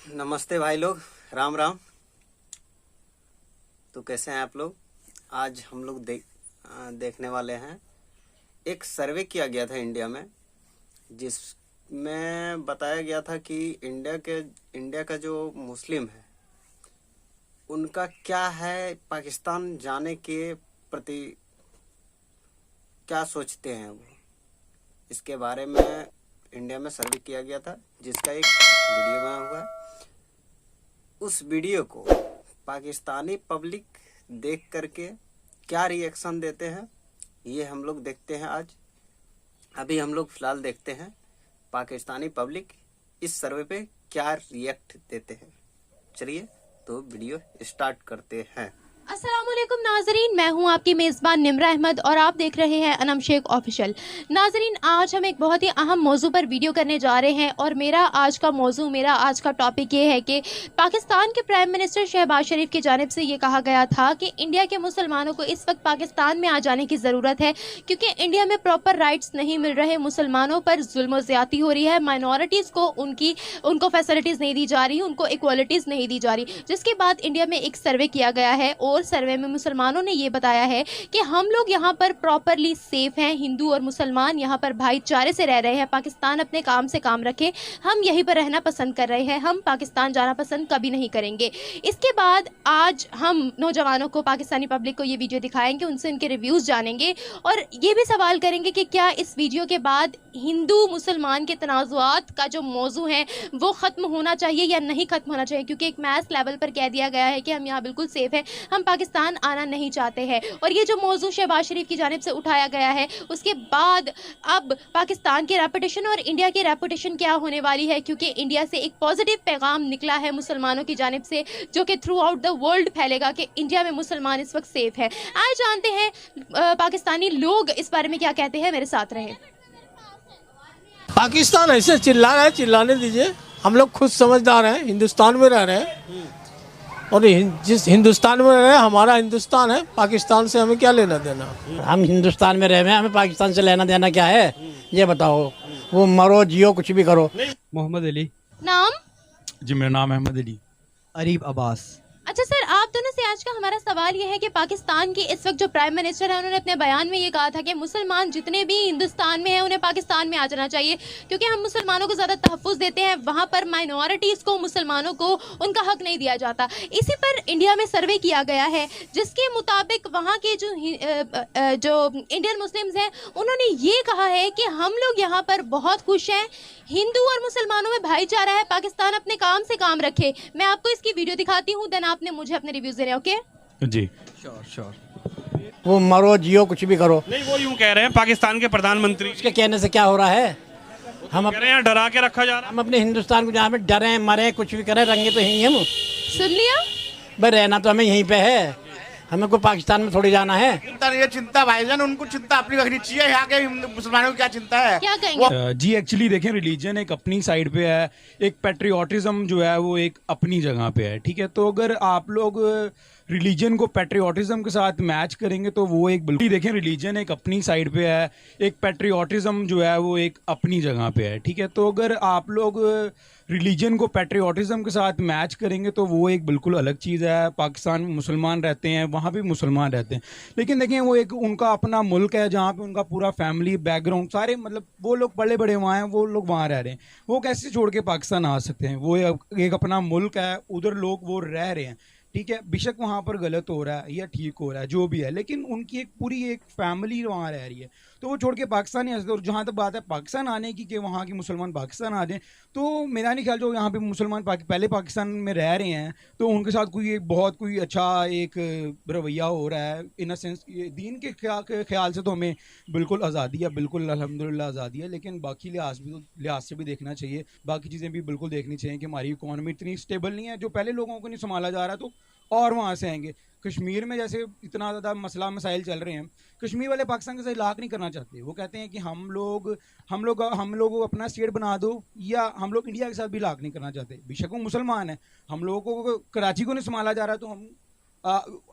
नमस्ते भाई लोग, राम राम। तो कैसे हैं आप लोग? आज हम लोग देखने वाले हैं। एक सर्वे किया गया था इंडिया में, जिसमें बताया गया था कि इंडिया का जो मुस्लिम है उनका क्या है पाकिस्तान जाने के प्रति, क्या सोचते हैं वो। इसके बारे में इंडिया में सर्वे किया गया था, जिसका एक वीडियो बना हुआ है। उस वीडियो को पाकिस्तानी पब्लिक देख करके क्या रिएक्शन देते हैं, ये हम लोग देखते हैं आज। अभी हम लोग फिलहाल देखते हैं पाकिस्तानी पब्लिक इस सर्वे पे क्या रिएक्ट देते हैं। चलिए तो वीडियो स्टार्ट करते हैं। अस्सलामुअलैकुम नाजरीन, मैं हूं आपकी मेज़बान निम्रा अहमद और आप देख रहे हैं अनम शेख ऑफिशियल। नाजरीन, आज हम एक बहुत ही अहम मौजू पर वीडियो करने जा रहे हैं और मेरा आज का टॉपिक ये है कि पाकिस्तान के प्राइम मिनिस्टर शहबाज शरीफ की जानिब से ये कहा गया था कि इंडिया के मुसलमानों को इस वक्त पाकिस्तान में आ जाने की ज़रूरत है, क्योंकि इंडिया में प्रॉपर राइट्स नहीं मिल रहे, मुसलमानों पर जुल्म और ज़्यादती हो रही है, माइनॉरिटीज़ को उनको फैसिलिटीज़ नहीं दी जा रही, उनको इक्वालिटीज़ नहीं दी जा रही। जिसके बाद इंडिया में एक सर्वे किया गया है और सर्वे में मुसलमानों ने ये बताया है कि हम लोग यहाँ पर प्रॉपरली सेफ हैं, हिंदू और मुसलमान यहाँ पर भाईचारे से रह रहे हैं, पाकिस्तान अपने काम से काम रखे, हम यहीं पर रहना पसंद कर रहे हैं, हम पाकिस्तान जाना पसंद कभी नहीं करेंगे। इसके बाद आज हम नौजवानों को, पाकिस्तानी पब्लिक को ये वीडियो दिखाएंगे, उनसे इनके रिव्यूज़ जानेंगे और ये भी सवाल करेंगे कि क्या इस वीडियो के बाद हिंदू मुसलमान के तनाज़ुआत का जो मौजू है वो ख़त्म होना चाहिए या नहीं ख़त्म होना चाहिए, क्योंकि एक मैस लेवल पर कह दिया गया है कि हम यहाँ बिल्कुल सेफ़ हैं, हम पाकिस्तान आना नहीं चाहते हैं। और ये जो मौजू शहबाज शरीफ की जानिब से उठाया गया है, उसके बाद अब पाकिस्तान की रेपुटेशन और इंडिया की रेपुटेशन क्या होने वाली है, क्योंकि इंडिया से एक पॉजिटिव पैगाम निकला है मुसलमानों की जानिब से, जो कि थ्रू आउट द वर्ल्ड फैलेगा कि इंडिया में मुसलमान इस वक्त सेफ है। आज जानते हैं पाकिस्तानी लोग इस बारे में क्या कहते हैं। मेरे साथ रहे। पाकिस्तान ऐसे चिल्ला रहा है, चिल्लाने दीजिए। हम लोग खुद समझदार हैं, हिंदुस्तान में रह रहे हैं और जिस हिंदुस्तान में रह रहे हैं हमारा हिंदुस्तान है, पाकिस्तान से हमें क्या लेना देना। हम हिंदुस्तान में रह रहे हैं, हमें पाकिस्तान से लेना देना क्या है ये बताओ। वो मरो जियो कुछ भी करो। मोहम्मद अली। नाम? जी मेरा नाम अहमद अली। अरीब अब्बास। अच्छा सर, आप दोनों से आज का हमारा सवाल ये है कि पाकिस्तान की इस वक्त जो प्राइम मिनिस्टर है, उन्होंने अपने बयान में ये कहा था कि मुसलमान जितने भी हिंदुस्तान में हैं उन्हें पाकिस्तान में आ जाना चाहिए, क्योंकि हम मुसलमानों को ज़्यादा तहफ़्फ़ुज़ देते हैं, वहाँ पर माइनॉरिटीज़ को, मुसलमानों को उनका हक नहीं दिया जाता। इसी पर इंडिया में सर्वे किया गया है, जिसके मुताबिक वहाँ के जो इंडियन मुस्लिम्स हैं उन्होंने ये कहा है कि हम लोग यहाँ पर बहुत खुश हैं, हिंदू और मुसलमानों में भाईचारा है, पाकिस्तान अपने काम से काम रखे। मैं आपको इसकी वीडियो दिखाती हूँ, देन आपने मुझे अपने रिव्यूज देने। ओके जी श्योर। वो मरो जियो कुछ भी करो। नहीं, वो यूं कह रहे हैं पाकिस्तान के प्रधानमंत्री उसके कहने से क्या हो रहा है। हम कह रहे हैं डरा के रखा जा रहा है। हम अपने हिंदुस्तान को जहाँ पे डरे मरे कुछ भी करें, रंगे तो यहीं हम। सुन लिया भाई रहना तो हमें यहीं पे है, हमें कोई पाकिस्तान में थोड़ी जाना है। चिंता भाईजान, उनको चिंता अपनी रखनी चाहिए। यहाँ के मुसलमानों को क्या चिंता है? क्या कहेंगे? जी एक्चुअली देखें, रिलीजन एक अपनी साइड पे है, एक पेट्रियोटिज्म जो है वो एक अपनी जगह पे है, ठीक है। तो अगर आप लोग रिलीजन को पेट्रियोटिज्म के साथ मैच करेंगे तो वो एक बिल्कुल, देखें रिलीजन एक अपनी साइड पे है, एक पेट्रियोटिज्म जो है वो एक अपनी जगह पे है, ठीक है। तो अगर आप लोग रिलीजन को पेट्रियोटिज्म के साथ मैच करेंगे तो वो एक बिल्कुल अलग चीज़ है। पाकिस्तान में मुसलमान रहते हैं, वहाँ भी मुसलमान रहते हैं, लेकिन देखें वो एक उनका अपना मुल्क है जहाँ पे उनका पूरा फैमिली बैकग्राउंड सारे, मतलब वो लोग बड़े बड़े वहाँ हैं, वो लोग वहाँ रह रहे हैं, वो कैसे छोड़ के पाकिस्तान आ सकते हैं। वो एक अपना मुल्क है, उधर लोग वो रह रहे हैं, ठीक है। बेशक वहाँ पर गलत हो रहा है या ठीक हो रहा है जो भी है, लेकिन उनकी एक पूरी एक फैमिली वहाँ रह रही है, तो वो छोड़ के पाकिस्तान ही आ सकते। और जहाँ तक बात है पाकिस्तान आने की कि वहाँ के मुसलमान पाकिस्तान आ जाएं, तो मेरा नहीं ख्याल जो यहाँ पे मुसलमान पहले पाकिस्तान में रह रहे हैं तो उनके साथ कोई अच्छा एक रवैया हो रहा है। इन अ सेंस दीन के ख्याल से तो हमें बिल्कुल आज़ादी है, बिल्कुल अल्हम्दुलिल्लाह आज़ादी है, लेकिन बाकी लिहाज से भी देखना चाहिए, बाकी चीज़ें भी बिल्कुल देखनी चाहिए कि हमारी इकॉनमी इतनी स्टेबल नहीं है, जो पहले लोगों को नहीं संभाला जा रहा तो और वहाँ से आएंगे। कश्मीर में जैसे इतना ज़्यादा मसला मसाइल चल रहे हैं, कश्मीर वाले पाकिस्तान के साथ इलाक़ नहीं करना चाहते। वो कहते हैं कि हम लोग अपना स्टेट बना दो, या हम लोग इंडिया के साथ भी इलाक़ नहीं करना चाहते। बेशक वो मुसलमान है, हम लोगों को कराची को नहीं संभाला जा रहा तो हम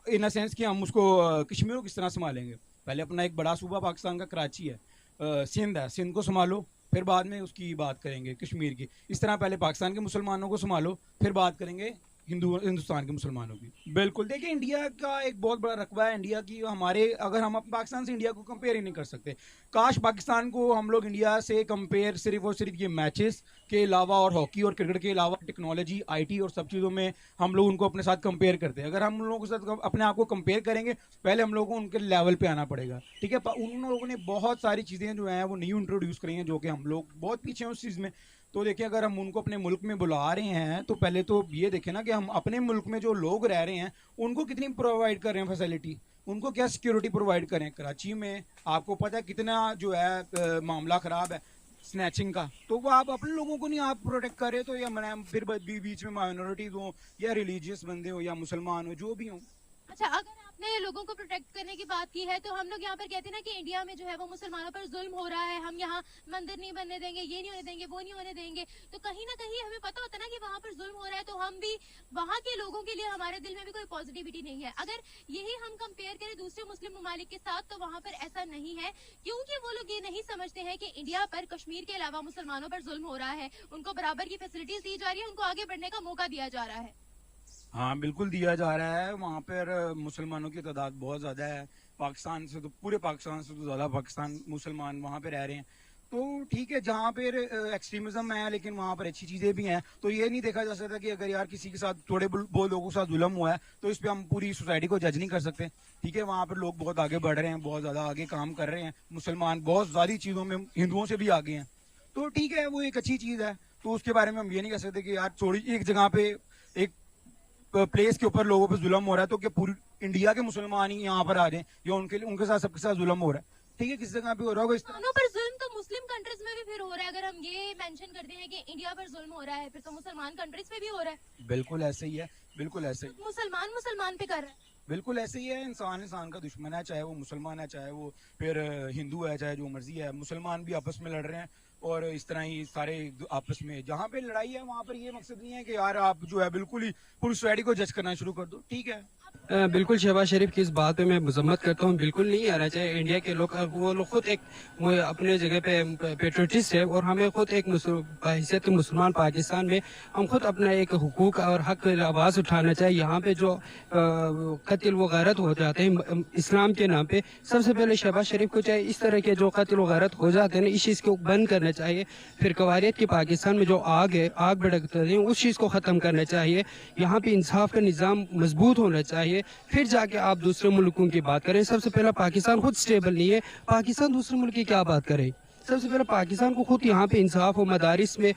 इन अ सेंस कि हम उसको कश्मीर को किस तरह संभालेंगे। पहले अपना एक बड़ा सूबा पाकिस्तान का कराची है, सिंध है, सिंध को संभालो, फिर बाद में उसकी बात करेंगे कश्मीर की। इस तरह पहले पाकिस्तान के मुसलमानों को संभालो, फिर बात करेंगे हिंदुस्तान के मुसलमानों की। बिल्कुल, देखिए इंडिया का एक बहुत बड़ा रकबा है इंडिया की, हमारे अगर हम पाकिस्तान से इंडिया को कंपेयर ही नहीं कर सकते। काश पाकिस्तान को हम लोग इंडिया से कंपेयर सिर्फ और सिर्फ ये मैचेस के अलावा और हॉकी और क्रिकेट के अलावा टेक्नोलॉजी, आईटी और सब चीज़ों में हम लोग उनको अपने साथ कंपेयर करते हैं। अगर हम लोगों के साथ अपने आप को कंपेयर करेंगे, पहले हम लोगों को उनके लेवल पे आना पड़ेगा, ठीक है। उन लोगों ने बहुत सारी चीज़ें जो हैं वो न्यू इंट्रोड्यूस करी हैं, जो कि हम लोग बहुत पीछे हैं उस चीज़ में। तो देखिए, अगर हम उनको अपने मुल्क में बुला रहे हैं तो पहले तो ये देखें ना कि हम अपने मुल्क में जो लोग रह रहे हैं उनको कितनी प्रोवाइड कर रहे हैं फैसिलिटी, उनको क्या सिक्योरिटी प्रोवाइड करें। कराची में आपको पता है कितना जो है मामला ख़राब है स्नैचिंग का, तो वो आप अपने लोगों को नहीं आप प्रोटेक्ट करें तो या फिर बीच में माइनॉरिटीज़ हो या रिलीजियस बंदे हो या मुसलमान हो, जो भी हो। अच्छा, अगर आपने लोगों को प्रोटेक्ट करने की बात की है तो हम लोग यहाँ पर कहते हैं ना कि इंडिया में जो है वो मुसलमानों पर जुल्म हो रहा है, हम यहाँ मंदिर नहीं बनने देंगे, ये नहीं होने देंगे, वो नहीं होने देंगे। तो कहीं ना कहीं हमें पता होता है ना कि वहाँ पर जुल्म हो रहा है, तो हम भी वहाँ के लोगों के लिए हमारे दिल में भी कोई पॉजिटिविटी नहीं है। अगर यही हम कंपेयर करें दूसरे मुस्लिम ममालिक के साथ तो वहाँ पर ऐसा नहीं है, क्योंकि वो लोग ये नहीं समझते हैं कि इंडिया पर कश्मीर के अलावा मुसलमानों पर जुल्म हो रहा है, उनको बराबर की फैसिलिटीज दी जा रही है, उनको आगे बढ़ने का मौका दिया जा रहा है। हाँ बिल्कुल दिया जा रहा है। वहाँ पर मुसलमानों की तादाद बहुत ज़्यादा है, पाकिस्तान से तो पूरे पाकिस्तान से तो ज़्यादा पाकिस्तान मुसलमान वहाँ पे रह रहे हैं। तो ठीक है, जहाँ पर एक्सट्रीमिज्म है लेकिन वहाँ पर अच्छी चीज़ें भी हैं। तो ये नहीं देखा जा सकता कि अगर यार किसी के साथ थोड़े बहुत लोगों के साथ जुल्म हुआ है तो इस पर हम पूरी सोसाइटी को जज नहीं कर सकते, ठीक है। वहाँ पर लोग बहुत आगे बढ़ रहे हैं, बहुत ज़्यादा आगे काम कर रहे हैं, मुसलमान बहुत ज़्यादा चीज़ों में हिंदुओं से भी आगे हैं, तो ठीक है, वो एक अच्छी चीज़ है। तो उसके बारे में हम ये नहीं कह सकते कि यार थोड़ी एक जगह पे एक प्लेस के ऊपर लोगों पे जुल्म हो रहा है तो क्या पूरी इंडिया के मुसलमान ही यहाँ पर आ जाएं या उनके साथ सबके साथ जुल्म हो रहा है, ठीक है, किसी जगह पे हो रहा होगा इस तरह पर जुल्म तो मुस्लिम कंट्रीज में भी फिर हो रहा है। अगर हम ये मेंशन करते हैं कि इंडिया पर जुल्म हो रहा है, फिर तो मुसलमान कंट्रीज में भी हो रहा है। बिल्कुल ऐसे ही है, बिल्कुल ऐसे ही मुसलमान पे कर रहा है। बिल्कुल ऐसे ही है। इंसान का दुश्मन है, चाहे वो मुसलमान है, चाहे वो फिर हिंदू है, चाहे जो मर्जी है। मुसलमान भी आपस में लड़ रहे हैं और इस तरह ही सारे आपस में जहाँ पे लड़ाई है वहाँ पर ये मकसद नहीं है कि यार आप जो है बिल्कुल ही पूरी सोसाइटी को जज करना शुरू कर दो, ठीक है। बिल्कुल शहबाज शरीफ की इस बात पे मैं मजम्मत करता हूँ, बिल्कुल नहीं आना चाहिए। इंडिया के लोग वो लोग खुद एक वो अपने जगह पे पेट्रियटिस्ट है और हमें खुद एक हैसियत मुसलमान पाकिस्तान में हम खुद अपना एक हुकूक और हक आवाज़ उठाना चाहिए। यहाँ पे जो कत्ल व गैरत हो जाते हैं इस्लाम के नाम पे, सबसे पहले शहबाज शरीफ को चाहिए इस तरह के जो कत्ल व गैरत हो जाते हैं ना, इस चीज़ को बंद करना चाहिए। फिर कवारियत की पाकिस्तान में जो आग है, आग भड़कते हैं, उस चीज़ को ख़त्म करना चाहिए। यहाँ पे इंसाफ का निज़ाम मजबूत होना चाहिए, फिर जाके आप दूसरे मुल्कों की बात करें। सबसे पहला पाकिस्तान खुद स्टेबल नहीं है, पाकिस्तान दूसरे मुल्क की क्या बात करे। सबसे पहले पाकिस्तान को खुद यहाँ पे इंसाफ हो, मदारिस में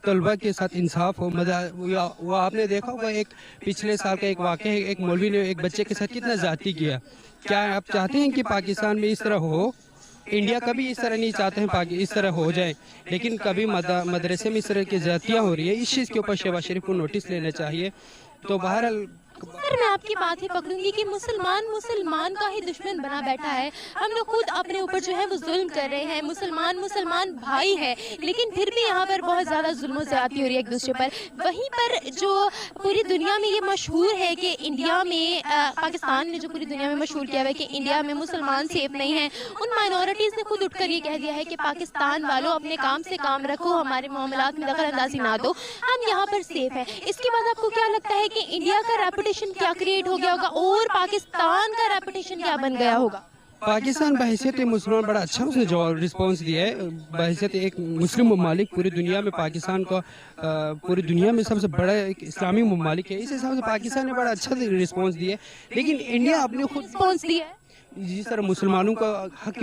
तलबा के साथ इंसाफ हो। वो आपने देखा होगा एक पिछले साल का एक वाक़या है, एक मौलवी ने एक बच्चे के साथ कितना ज़्यादती किया। क्या आप चाहते हैं कि पाकिस्तान में इस तरह हो? इंडिया कभी इस तरह नहीं चाहते हैं इस तरह हो जाए, लेकिन कभी मदरसे में इस तरह की ज़्यादतियाँ हो रही है। इस चीज़ के ऊपर शहबाज शरीफ को नोटिस लेना चाहिए। तो बहरहाल सर, मैं आपकी बात ही पकड़ूंगी कि मुसलमान का ही दुश्मन बना बैठा है। हम लोग खुद अपने ऊपर जो है वो जुल्म कर रहे हैं। मुसलमान भाई है, लेकिन फिर भी यहाँ पर बहुत ज़्यादा जुल्म ज़्यादती हो रही है एक दूसरे पर। वहीं पर जो पूरी दुनिया में ये मशहूर है कि इंडिया में पाकिस्तान ने जो पूरी दुनिया में मशहूर किया है कि इंडिया में मुसलमान सेफ नहीं है, उन माइनॉरिटीज़ ने खुद उठकर ये कह दिया है कि पाकिस्तान वालों अपने काम से काम रखो, हमारे मामलात में दखल अंदाजी ना दो, हम यहाँ पर सेफ है। इसके बाद आपको क्या लगता है कि इंडिया का रेपुटेशन क्या क्रिएट हो गया होगा और पाकिस्तान का रेपुटेशन क्या बन गया होगा? पाकिस्तान बहैसियत मुसलमान बड़ा अच्छा उसने जवाब रिस्पॉन्स दिया है। बहैसियत एक मुस्लिम ममालिक पूरी दुनिया में पाकिस्तान का पूरी दुनिया में सबसे बड़ा एक इस्लामी ममालिक है, इस हिसाब से पाकिस्तान ने बड़ा अच्छा रिस्पॉन्स दिया है। लेकिन इंडिया अपने खुद रिस्पॉन्स दिया है। जिस तरह मुसलमानों का हक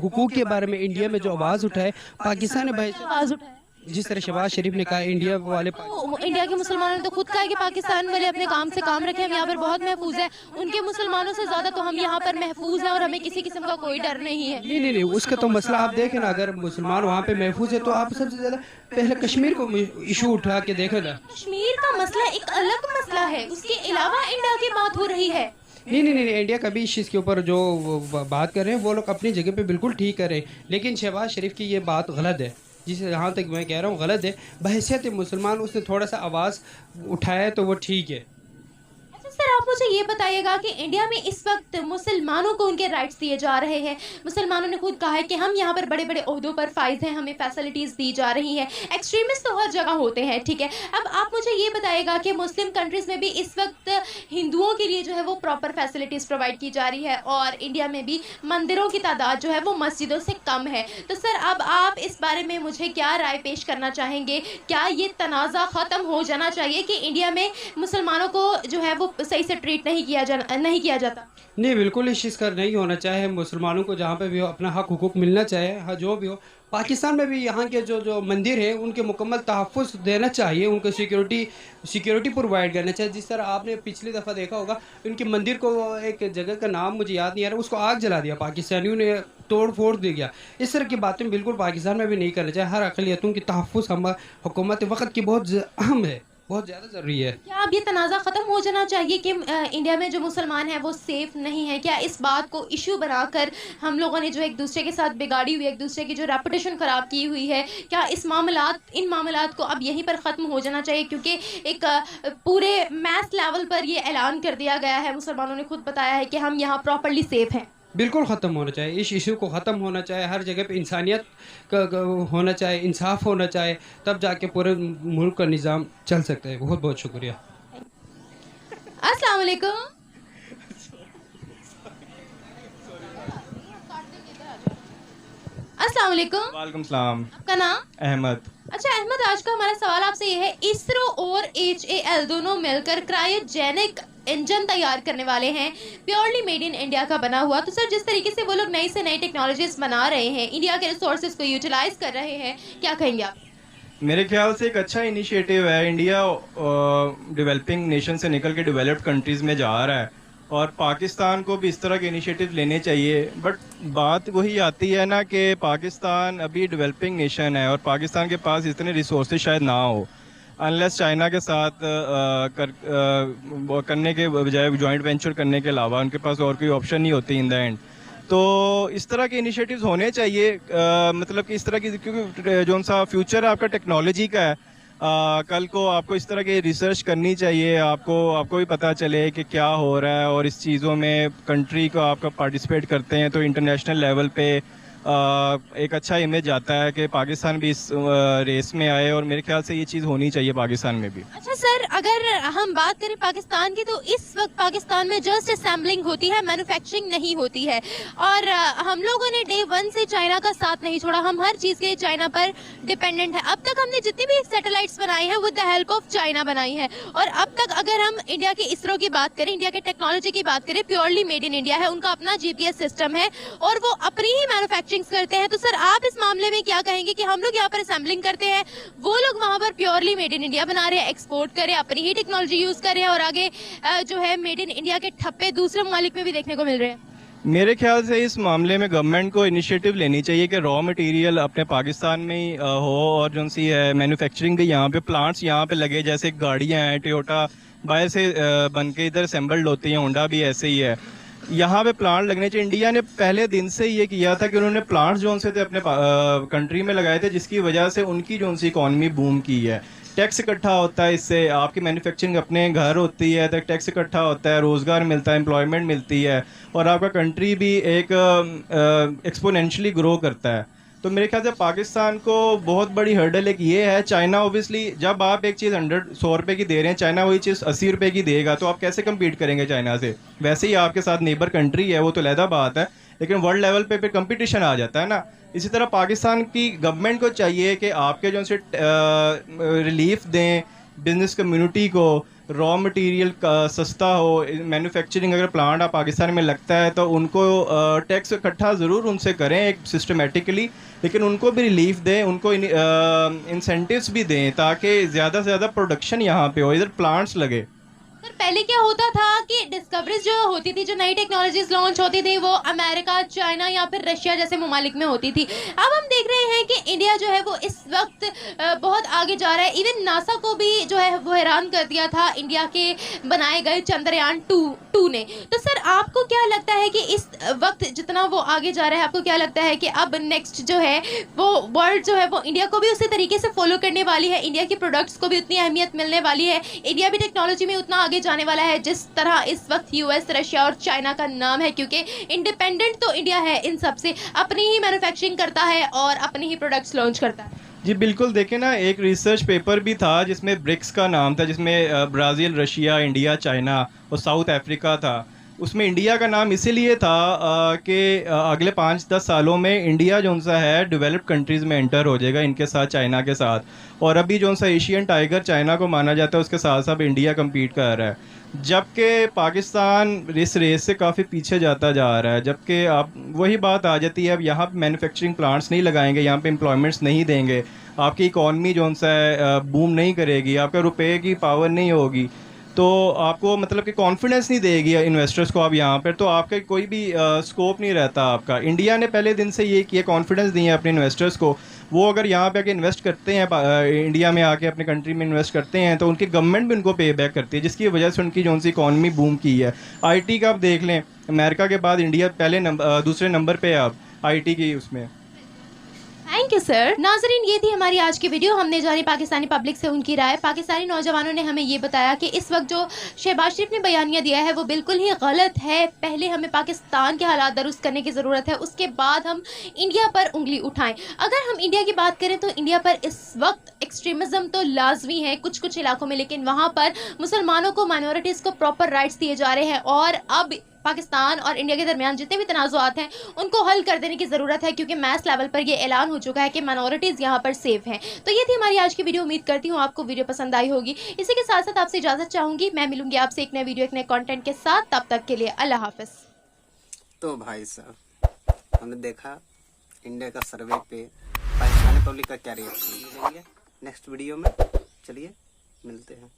हुकूक के बारे में इंडिया में जो आवाज़ उठाए, पाकिस्तान ने आवाज़ उठाए। जिस तरह शहबाज शरीफ ने कहा इंडिया वाले इंडिया के मुसलमानों ने तो खुद कहा है कि पाकिस्तान वाले अपने काम से काम रखें, हम यहाँ पर बहुत महफूज है, उनके मुसलमानों से ज्यादा तो हम यहाँ पर महफूज हैं और हमें किसी किस्म का कोई डर नहीं है। नहीं, उसका तो मसला आप देखें ना, अगर मुसलमान वहाँ पे महफूज है तो आप सबसे ज्यादा पहले कश्मीर को इशू उठा के देखे ना। कश्मीर का मसला एक अलग मसला है, उसके अलावा इंडिया की बात हो रही है। नहीं, इंडिया कभी इस चीज़ के ऊपर जो बात कर रहे हैं वो लोग अपनी जगह पे बिल्कुल ठीक कर रहे हैं, लेकिन शहबाज शरीफ की ये बात गलत है, जिसे जहाँ तक मैं कह रहा हूँ गलत है। बहैसियत मुसलमान उसने थोड़ा सा आवाज़ उठाया तो वो ठीक है। अच्छा सर, आप मुझे ये बताइएगा कि इंडिया में इस वक्त मुसलमानों को उनके राइट्स दिए जा रहे हैं। मुसलमानों ने खुद कहा है कि हम यहाँ पर बड़े बड़े ओहदों पर फाइज हैं, हमें फैसिलिटीज़ दी जा रही हैं। एक्सट्रीमिस्ट तो हर जगह होते हैं, ठीक है। अब आप मुझे ये बताइएगा कि मुस्लिम कंट्रीज़ में भी इस वक्त हिंदुओं के लिए जो है वो प्रॉपर फैसिलिटीज़ प्रोवाइड की जा रही है और इंडिया में भी मंदिरों की तादाद जो है वो मस्जिदों से कम है। तो सर अब आप इस बारे में मुझे क्या राय पेश करना चाहेंगे? क्या ये तनाज़ा ख़त्म हो जाना चाहिए कि इंडिया में मुसलमानों को जो है वो सही से ट्रीट नहीं किया जाता? नहीं, बिल्कुल इस चीज़ का नहीं होना चाहिए। मुसलमानों को जहाँ पे भी हो अपना हक हुकूक मिलना चाहिए, हाँ जो भी हो। पाकिस्तान में भी यहाँ के जो मंदिर है उनके मुकम्मल तहफ़्फ़ुज़ देना चाहिए, उनको सिक्योरिटी प्रोवाइड करना चाहिए। जिस तरह आपने पिछली दफ़ा देखा होगा, उनके मंदिर को, एक जगह का नाम मुझे याद नहीं आ रहा, उसको आग जला दिया, पाकिस्तानियों ने तोड़ फोड़ दे गया। इस तरह की बातें बिल्कुल पाकिस्तान में भी नहीं करना चाहिए। हर अक़लियतों की तहफ़्फ़ुज़ हम हुकूमत वक़्त की बहुत अहम है, बहुत ज़्यादा ज़रूरी है। क्या अब ये तनाज़ा ख़त्म हो जाना चाहिए कि इंडिया में जो मुसलमान हैं वो सेफ़ नहीं है? क्या इस बात को इशू बनाकर हम लोगों ने जो एक दूसरे के साथ बिगाड़ी हुई है, एक दूसरे की जो रेपुटेशन ख़राब की हुई है, क्या इन मामलात को अब यहीं पर ख़त्म हो जाना चाहिए? क्योंकि एक पूरे मैस लेवल पर ये ऐलान कर दिया गया है, मुसलमानों ने खुद बताया है कि हम यहाँ प्रॉपरली सेफ़ हैं। बिल्कुल ख़त्म होना चाहिए, इस इशू को ख़त्म होना चाहिए। हर जगह पे इंसानियत का होना चाहिए, इंसाफ होना चाहिए, तब जाके पूरे मुल्क का निज़ाम चल सकता है। बहुत बहुत शुक्रिया। अस्सलाम वालेकुम। अस्सलाम वालेकुम। वालेकुम सलाम। आपका नाम? अहमद। अच्छा अहमद, आज का हमारा सवाल आपसे ये है, इसरो और HAL दोनों मिलकर क्रायोजेनिक इंजन तैयार करने वाले हैं, प्योरली मेड इन इंडिया का बना हुआ। तो सर जिस तरीके से वो लोग नई से नई टेक्नोलॉजीज बना रहे हैं, इंडिया के रिसोर्सेज को यूटिलाइज कर रहे हैं, क्या कहेंगे आप? मेरे ख्याल से एक अच्छा इनिशिएटिव है। इंडिया डेवलपिंग नेशन से निकल के डेवलप्ड कंट्रीज़ में जा रहा है और पाकिस्तान को भी इस तरह के इनिशिएटिव लेने चाहिए। बट बात वही आती है ना कि पाकिस्तान अभी डेवलपिंग नेशन है और पाकिस्तान के पास इतने रिसोर्सेज शायद ना हो, अनलेस चाइना के साथ करने के बजाय जॉइंट वेंचर करने के अलावा उनके पास और कोई ऑप्शन नहीं होती इन द एंड। तो इस तरह के इनिशिएटिव्स होने चाहिए, मतलब कि इस तरह की, क्योंकि जो सा फ्यूचर आपका टेक्नोलॉजी का है, कल को आपको इस तरह की रिसर्च करनी चाहिए, आपको भी पता चले कि क्या हो रहा है और इस चीज़ों में कंट्री को आपका पार्टिसिपेट करते हैं तो इंटरनेशनल लेवल पे एक अच्छा इमेज आता है कि पाकिस्तान भी इस रेस में आए और मेरे ख्याल से ये चीज़ होनी चाहिए पाकिस्तान में भी। अच्छा सर, अगर हम बात करें पाकिस्तान की, तो इस वक्त पाकिस्तान में जस्ट असेंबलिंग होती है, मैन्युफैक्चरिंग नहीं होती है और हम लोगों ने डे 1 से चाइना का साथ नहीं छोड़ा, हम हर चीज़ के लिए चाइना पर डिपेंडेंट है। अब तक हमने जितनी भी सैटेलाइट्स बनाई हैं with the help of China बनाई है और अब तक अगर हम इंडिया के इसरो की बात करें, इंडिया के टेक्नोलॉजी की बात करें, प्योरली मेड इन इंडिया है, उनका अपना GPS सिस्टम है और वो अपनी ही मैन्युफैक्चरिंग करते हैं। तो सर आप इस मामले में क्या कहेंगे कि हम लोग यहाँ पर असेंबलिंग करते हैं, वो लोग वहाँ पर प्योरली मेड इन इंडिया बना रहे हैं, एक्सपोर्ट कर रहे हैं, अपनी ही टेक्नोलॉजी यूज कर रहे हैं और आगे जो है मेड इन इंडिया के ठप्पे दूसरे ममालिक में भी देखने को मिल रहे हैं? मेरे ख्याल से इस मामले में गवर्नमेंट को इनिशिएटिव लेनी चाहिए कि रॉ मटेरियल अपने पाकिस्तान में ही हो और जो सी है मैन्युफैक्चरिंग भी यहाँ पे, प्लांट्स यहाँ पे लगे, जैसे गाड़ियाँ हैं टोयोटा बाहर से बन के इधर असेंबल्ड होती हैं, होंडा भी ऐसे ही है, यहाँ पे प्लांट लगने चाहिए। इंडिया ने पहले दिन से ये किया था कि उन्होंने प्लांट्स जो से थे अपने कंट्री में लगाए थे, जिसकी वजह से उनकी जो सी इकॉनमी बूम की है। टैक्स इकट्ठा होता है, इससे आपकी मैन्युफैक्चरिंग अपने घर होती है तो टैक्स इकट्ठा होता है, रोज़गार मिलता है, एम्प्लॉयमेंट मिलती है और आपका कंट्री भी एक एक्सपोनेंशियली ग्रो करता है। तो मेरे ख्याल से पाकिस्तान को बहुत बड़ी हर्डल एक ये है। चाइना ऑब्वियसली जब आप एक चीज़ 100 रुपये की दे रहे हैं, चाइना वही चीज़ 80 रुपये की देगा, तो आप कैसे कम्पीट करेंगे चाइना से? वैसे ही आपके साथ नेबर कंट्री है, वो तो अलहदा बात है, लेकिन वर्ल्ड लेवल पे फिर कंपटीशन आ जाता है ना। इसी तरह पाकिस्तान की गवर्नमेंट को चाहिए कि आपके जो से रिलीफ दें बिजनेस कम्युनिटी को, रॉ मटेरियल सस्ता हो, मैन्युफैक्चरिंग अगर प्लांट आप पाकिस्तान में लगता है तो उनको टैक्स इकट्ठा ज़रूर उनसे करें एक सिस्टमेटिकली, लेकिन उनको भी रिलीफ दें, उनको इंसेंटिव्स भी दें ताकि ज़्यादा से ज़्यादा प्रोडक्शन यहाँ पे हो, इधर प्लांट्स लगे। सर पहले क्या होता था कि डिस्कवरीज जो होती थी, जो नई टेक्नोलॉजीज लॉन्च होती थी, वो अमेरिका, चाइना या फिर रशिया जैसे ममालिक में होती थी। अब हम देख रहे हैं कि इंडिया जो है वो इस वक्त बहुत आगे जा रहा है। इवन नासा को भी जो है वो हैरान कर दिया था इंडिया के बनाए गए चंद्रयान 2 ने। तो सर आपको क्या लगता है कि इस वक्त जितना वो आगे जा रहा है, आपको क्या लगता है कि अब नेक्स्ट जो है वो वर्ल्ड जो है वो इंडिया को भी उसी तरीके से फॉलो करने वाली है, इंडिया के प्रोडक्ट्स को भी उतनी अहमियत मिलने वाली है, इंडिया भी टेक्नोलॉजी में उतना आगे आगे जाने वाला है, जिस तरह इस वक्त यूएस, रशिया और चाइना का नाम है, क्योंकि इंडिपेंडेंट तो इंडिया है इन सब से, अपनी ही मैन्युफैक्चरिंग करता है और अपने ही प्रोडक्ट्स लॉन्च करता है। जी बिल्कुल, देखें ना, एक रिसर्च पेपर भी था जिसमें ब्रिक्स का नाम था, जिसमें ब्राज़ील, रशिया, इंडिया, चाइना और साउथ अफ्रीका था। उसमें इंडिया का नाम इसीलिए था कि अगले 5-10 सालों में इंडिया जो सा है डेवलप्ड कंट्रीज़ में एंटर हो जाएगा इनके साथ, चाइना के साथ। और अभी जो सा एशियन टाइगर चाइना को माना जाता है, उसके साथ साथ इंडिया कम्पीट कर रहा है, जबकि पाकिस्तान इस रेस से काफ़ी पीछे जाता जा रहा है। जबकि आप वही बात आ जाती है, अब यहाँ पे मैन्युफैक्चरिंग प्लांट्स नहीं लगाएंगे, यहाँ पे एम्प्लॉयमेंट्स नहीं देंगे, आपकी इकॉनमी जो सा है बूम नहीं करेगी, आपका रुपए की पावर नहीं होगी, तो आपको मतलब कि कॉन्फिडेंस नहीं देगी इन्वेस्टर्स को आप यहाँ पर, तो आपका कोई भी स्कोप नहीं रहता आपका। इंडिया ने पहले दिन से ये किया, कॉन्फिडेंस दिए अपने इन्वेस्टर्स को, वो अगर यहाँ पे आके इन्वेस्ट करते हैं, इंडिया में आके अपने कंट्री में इन्वेस्ट करते हैं, तो उनकी गवर्नमेंट भी उनको पे बैक करती है, जिसकी वजह से उनकी जो सी इकॉनमी बूम की है। आईटी का आप देख लें, अमेरिका के बाद इंडिया दूसरे नंबर पे है अब आईटी की उसमें। Thank you sir. नाजरीन, ये थी हमारी आज की वीडियो। हमने जानी पाकिस्तानी पब्लिक से उनकी राय। पाकिस्तानी नौजवानों ने हमें ये बताया कि इस वक्त जो शहबाज शरीफ ने बयानिया दिया है वो बिल्कुल ही गलत है। पहले हमें पाकिस्तान के हालात दुरुस्त करने की ज़रूरत है, उसके बाद हम इंडिया पर उंगली उठाएं। अगर हम इंडिया की बात करें तो इंडिया पर इस वक्त एक्सट्रीमिज़म तो लाजमी है कुछ कुछ इलाकों में, लेकिन वहाँ पर मुसलमानों को, माइनॉरिटीज़ को प्रॉपर राइट्स दिए जा रहे हैं। और अब पाकिस्तान और इंडिया के दरमियान जितने भी तनाज़ुआत हैं उनको हल कर देने की ज़रूरत है, क्योंकि मैस लेवल पर ये ऐलान हो चुका है कि माइनॉरिटीज़ यहाँ पर सेफ हैं। तो ये थी हमारी आज की वीडियो। उम्मीद करती हूँ आपको वीडियो पसंद आई होगी। इसी के साथ साथ आपसे इजाज़त चाहूँगी। मैं मिलूंगी आपसे एक नए वीडियो, एक नए कंटेंट के साथ। तब तक के लिए अल्लाह हाफ़िज़। तो भाई साहब, हमने देखा इंडिया का सर्वे पे पाकिस्तानी पब्लिक का क्या रिएक्शन, नेक्स्ट वीडियो में चलिए मिलते हैं।